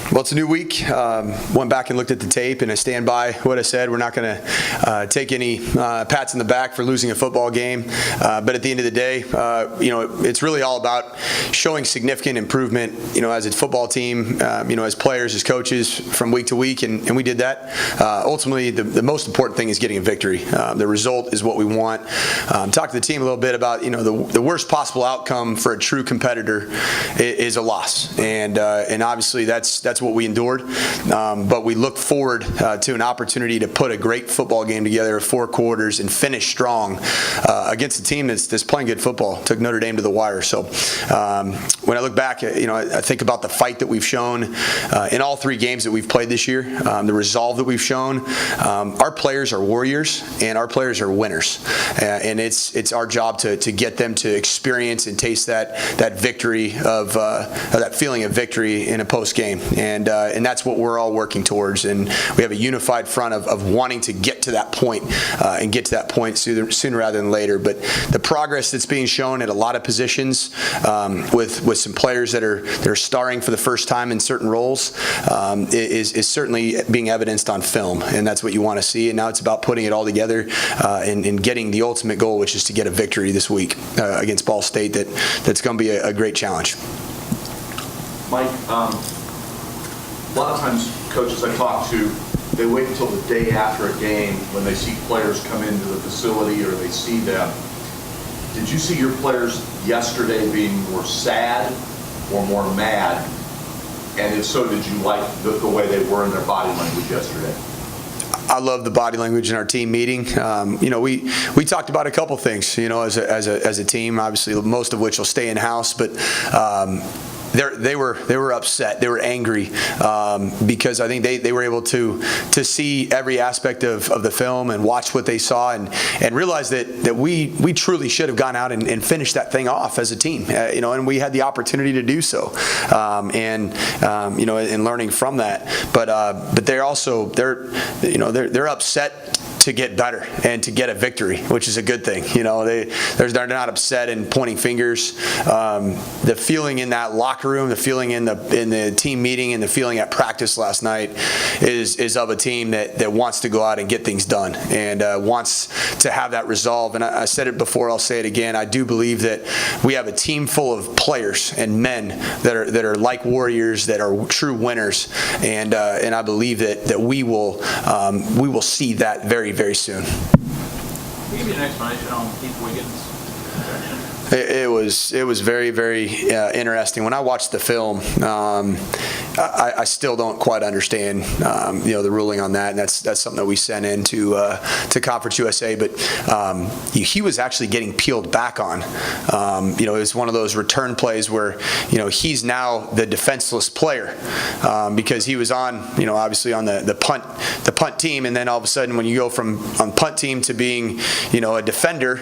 Well, it's a new week. Went back and looked at the tape, and I stand by what I said. We're not going to take any pats in the back for losing a football game. But at the end of the day, it's really all about showing significant improvement, as a football team, as players, as coaches, from week to week, and we did that. Ultimately, the most important thing is getting a victory. The result is what we want. Talk to the team a little bit about, the worst possible outcome for a true competitor is a loss, and obviously that's what we endured, but we look forward to an opportunity to put a great football game together, 4 quarters, and finish strong against a team that's playing good football. Took Notre Dame to the wire. So when I look back, I think about the fight that we've shown in all 3 games that we've played this year, the resolve that we've shown. Our players are warriors, and our players are winners, and it's our job to get them to experience and taste that victory of that feeling of victory in a post game. And that's what we're all working towards. And we have a unified front of wanting to get to that point and get to that point sooner rather than later. But the progress that's being shown at a lot of positions with some players that are starring for the first time in certain roles is certainly being evidenced on film. And that's what you want to see. And now it's about putting it all together and getting the ultimate goal, which is to get a victory this week against Ball State. That's going to be a great challenge. Mike, a lot of times coaches I talk to, they wait until the day after a game when they see players come into the facility or they see them. Did you see your players yesterday being more sad or more mad? And if so, did you like the way they were in their body language yesterday? I love the body language in our team meeting. We talked about a couple things, as a team, obviously most of which will stay in house, but they were upset. They were angry because I think they were able to see every aspect of the film and watch what they saw and realize that we truly should have gone out and finished that thing off as a team. And we had the opportunity to do so. And learning from that. But they're also they're upset to get better and to get a victory, which is a good thing. They're not upset and pointing fingers. The feeling in that locker room, the feeling in the team meeting, and the feeling at practice last night is of a team that wants to go out and get things done and wants to have that resolve. And I said it before, I'll say it again. I do believe that we have a team full of players and men that are like warriors, that are true winners, and I believe that we will see that very, very soon. Can you give me an explanation on Keith Wiggins' projection? It was very, very interesting. When I watched the film, I still don't quite understand the ruling on that, and that's something that we sent in to Conference USA. But he was actually getting peeled back on. It was one of those return plays where he's now the defenseless player because he was on obviously on the punt team, and then all of a sudden when you go from on punt team to being a defender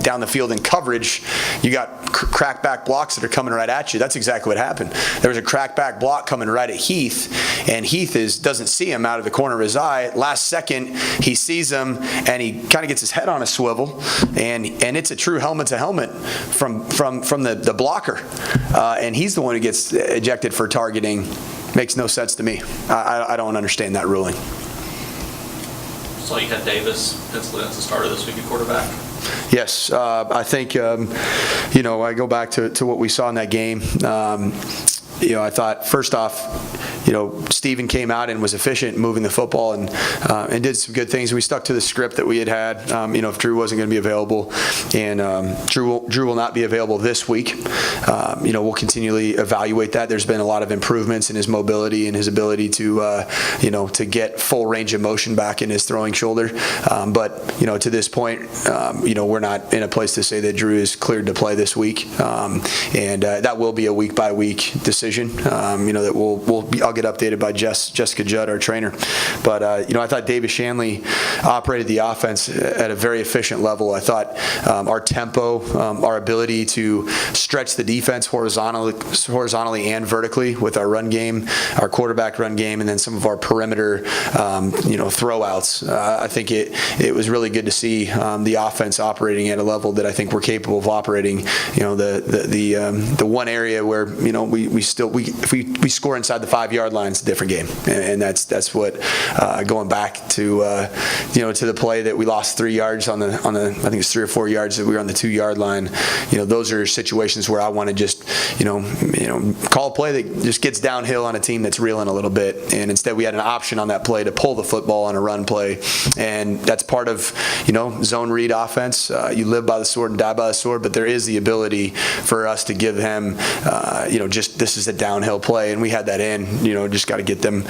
down the field in coverage, you got crackback blocks that are coming right at you. That's exactly what happened. There was a crackback block coming right at Heath, and Heath doesn't see him out of the corner of his eye. Last second, he sees him, and he kind of gets his head on a swivel, and it's a true helmet-to-helmet from the blocker, and he's the one who gets ejected for targeting. Makes no sense to me. I don't understand that ruling. So you had Davis penciled as the starter this week at quarterback? Yes, I think, I go back to what we saw in that game. I thought, first off, Steven came out and was efficient moving the football and did some good things. We stuck to the script that we had. If Drew wasn't going to be available, and Drew will not be available this week. We'll continually evaluate that. There's been a lot of improvements in his mobility and his ability to get full range of motion back in his throwing shoulder. But to this point, we're not in a place to say that Drew is cleared to play this week, and that will be a week by week decision. That I'll get updated by Jessica Judd, our trainer. But I thought Davis Shanley operated the offense at a very efficient level. I thought our tempo, our ability to stretch the defense horizontally and vertically with our run game, our quarterback run game, and then some of our perimeter, throwouts. I think it was really good to see the offense operating at a level that I think we're capable of operating. The one area where if we score inside the 5 yard 2-yard line is a different game, and that's what going back to to the play that we lost 3 yards on the I think it's 3 or 4 yards that we were on the 2-yard line. Those are situations where I want to just call a play that just gets downhill on a team that's reeling a little bit, and instead we had an option on that play to pull the football on a run play, and that's part of zone read offense. You live by the sword and die by the sword, but there is the ability for us to give him just this is a downhill play, and we had that in. Just got to get them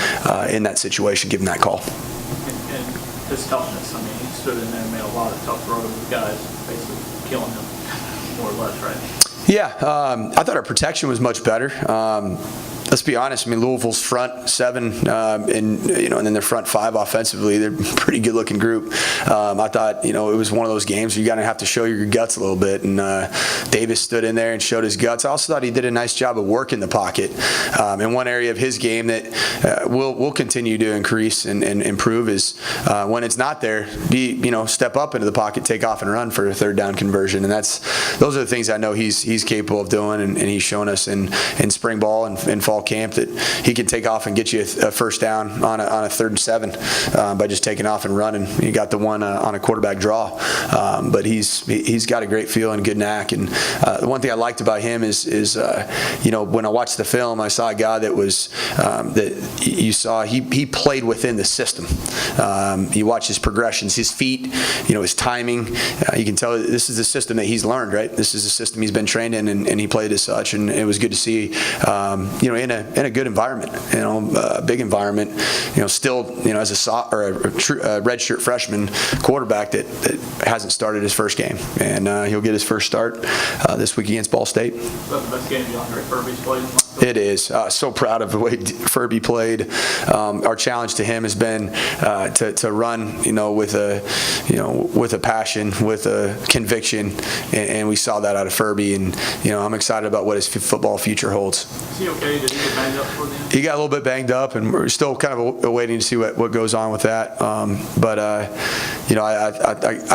in that situation, give them that call. And his toughness, I mean, he stood in there and made a lot of tough throws with guys, basically killing them, more or less, right? Yeah, I thought our protection was much better. Let's be honest. I mean, Louisville's front 7 and then their front 5 offensively, they're a pretty good-looking group. I thought it was one of those games where you're gonna have to show your guts a little bit, and Davis stood in there and showed his guts. I also thought he did a nice job of working the pocket. And one area of his game that will continue to increase and improve is when it's not there, step up into the pocket, take off and run for a 3rd down conversion, and those are the things I know he's capable of doing, and he's shown us in spring ball and fall camp that he can take off and get you a first down on a 3rd and 7 by just taking off and running. You got the one on a quarterback draw, but he's got a great feel and good knack. And the one thing I liked about him is when I watched the film, I saw a guy that was that you saw he played within the system. You watch his progressions, his feet, his timing. You can tell this is the system that he's learned, right? This is the system he's been trained in, and he played as such. And it was good to see, in a good environment, a big environment, still, as a redshirt freshman quarterback that hasn't started his first game, and he'll get his first start this week against Ball State. Is that the best game DeAndre Furby's played? It is. So proud of the way Furby played. Our challenge to him has been to run, with a passion, with a conviction, and we saw that out of Furby. And I'm excited about what his football future holds. Is he okay? Did he get banged up for the end? He got a little bit banged up, and we're still kind of waiting to see what goes on with that. I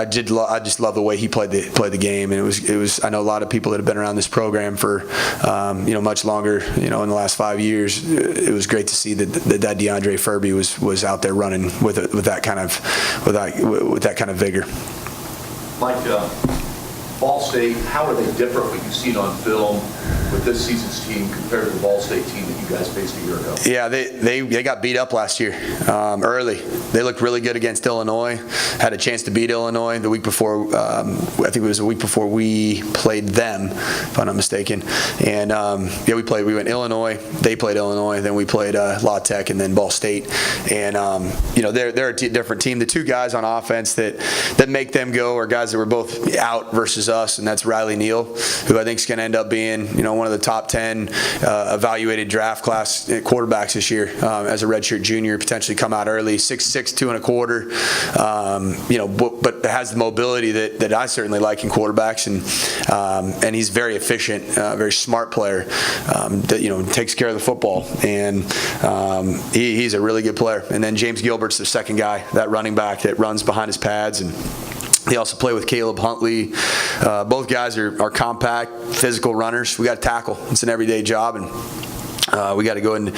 just love the way he played the game, and it was. I know a lot of people that have been around this program for much longer. In the last 5 years, it was great to see that DeAndre Furby was out there running with that kind of vigor. Mike, Ball State, how are they different what you've seen on film with this season's team compared to the Ball State team that you guys faced a year ago? Yeah, they got beat up last year early. They looked really good against Illinois. Had a chance to beat Illinois the week before. I think it was the week before we played them, if I'm not mistaken. And we went Illinois. They played Illinois. Then we played La Tech, and then Ball State. And they're a different team. The 2 guys on offense that make them go are guys that were both out versus us, and that's Riley Neal, who I think is going to end up being one of the top 10 evaluated draft class quarterbacks this year as a redshirt junior, potentially come out early, 6'6", 2.25, but has the mobility that I certainly like in quarterbacks, and he's very efficient, very smart player that takes care of the football, and he's a really good player. And then James Gilbert's the second guy, that running back that runs behind his pads, and they also play with Caleb Huntley. Both guys are compact, physical runners. We got to tackle. It's an everyday job, and we got to go and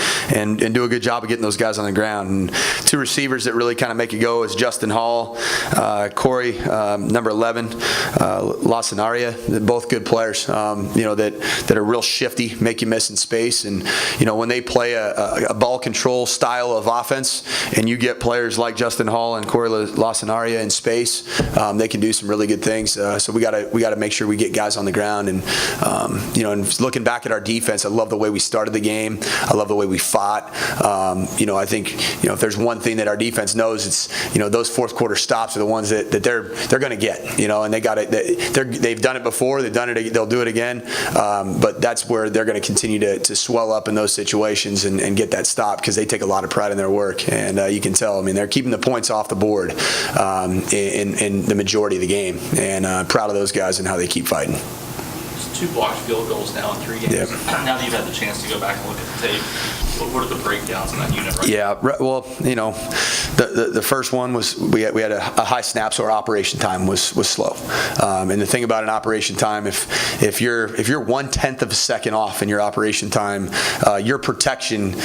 do a good job of getting those guys on the ground. And 2 receivers that really kind of make it go is Justin Hall, Corey, number 11, Lasanaria. They're both good players, that are real shifty, make you miss in space. And when they play a ball control style of offense, and you get players like Justin Hall and Corey Lasanaria in space, they can do some really good things. So we got to make sure we get guys on the ground. And and looking back at our defense, I love the way we started the game. I love the way we fought. I think if there's one thing that our defense knows, it's those fourth quarter stops are the ones that they're going to get. And they got it. They've done it before. They've done it. They'll do it again. But that's where they're going to continue to swell up in those situations and get that stop, because they take a lot of pride in their work, and you can tell. I mean, they're keeping the points off the board in the majority of the game, and proud of those guys and how they keep fighting. 2 blocked field goals now in 3 games. Yep. Now that you've had the chance to go back and look at the tape, what are the breakdowns in that unit right now? Yeah, well, The first one was we had a high snap, so our operation time was slow. And the thing about an operation time, if you're 1/10 of a second off in your operation time, your protection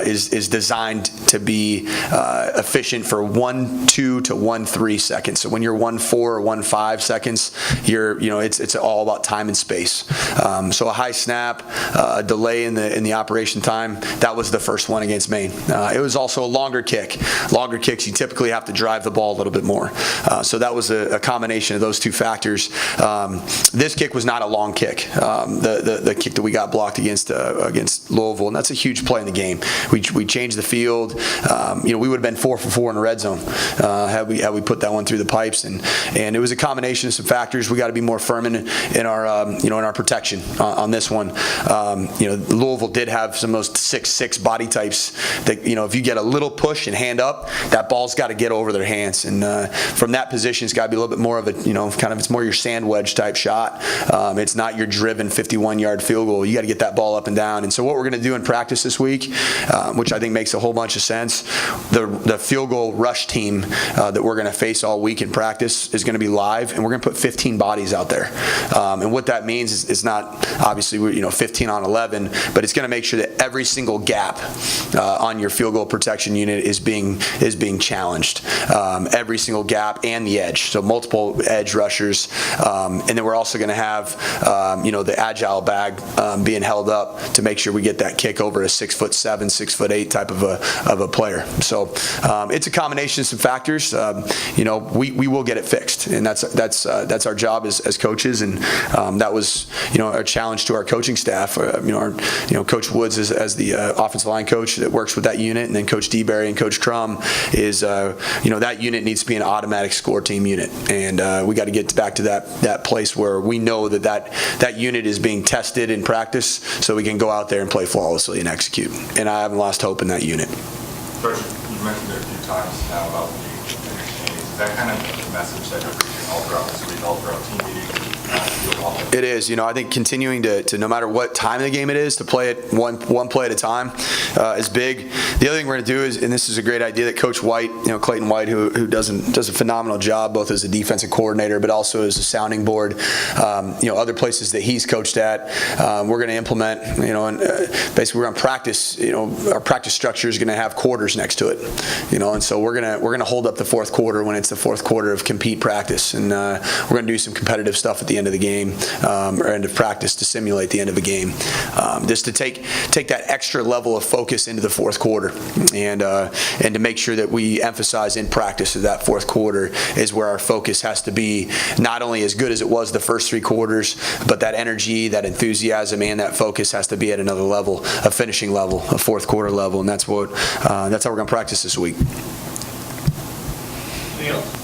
is designed to be efficient for 1.2 to 1.3 seconds. So when you're 1.4 or 1.5 seconds, it's all about time and space. So a high snap, a delay in the operation time, that was the first one against Maine. It was also a longer kick. Longer kicks, you typically have to drive the ball a little bit more. So that was a combination of those two factors. This kick was not a long kick. The kick that we got blocked against Louisville, and that's a huge play in the game. We changed the field. We would have been 4 for 4 in the red zone had we put that one through the pipes, and it was a combination of some factors. We got to be more firm in our protection on this one. Louisville did have some of those 6'6" body types that if you get a little push and hand up, that ball's got to get over their hands, and from that position, it's got to be a little bit more of a it's more your sand wedge type shot. It's not your driven 51-yard field goal. You got to get that ball up and down. And so what we're going to do in practice this week, which I think makes a whole bunch of sense, the field goal rush team that we're going to face all week in practice is going to be live, and we're going to put 15 bodies out there. And what that means is it's not obviously 15 on 11, but it's going to make sure that every single gap on your field goal protection unit is being challenged. Every single gap and the edge, so multiple edge rushers, and then we're also going to have the agile bag being held up to make sure we get that kick over a 6'7", 6'8" type of a player. So it's a combination of some factors. We will get it fixed, and that's our job as coaches, and that was our challenge to our coaching staff. Our Coach Woods as the offensive line coach that works with that unit, and then Coach DeBerry and Coach Crum is that unit needs to be an automatic score team unit, and we got to get back to that place where we know that unit is being tested in practice, so we can go out there and play flawlessly and execute. And I haven't lost hope in that unit. Coach, you mentioned it a few times now about the understanding. Is that kind of the message that you're preaching all throughout this week, all throughout team meetings? It is. I think continuing to no matter what time of the game it is, to play it one play at a time is big. The other thing we're going to do is, and this is a great idea that Coach White, Clayton White, who does a phenomenal job both as a defensive coordinator but also as a sounding board, other places that he's coached at, we're going to implement, and basically we're going to practice. Our practice structure is going to have quarters next to it, and so we're going to hold up the fourth quarter when it's the fourth quarter of compete practice, and we're going to do some competitive stuff at the end of the game or end of practice to simulate the end of a game, just to take that extra level of focus into the fourth quarter, and to make sure that we emphasize in practice that fourth quarter is where our focus has to be, not only as good as it was the first 3 quarters, but that energy, that enthusiasm, and that focus has to be at another level, a finishing level, a fourth quarter level, and that's how we're going to practice this week. Anything else?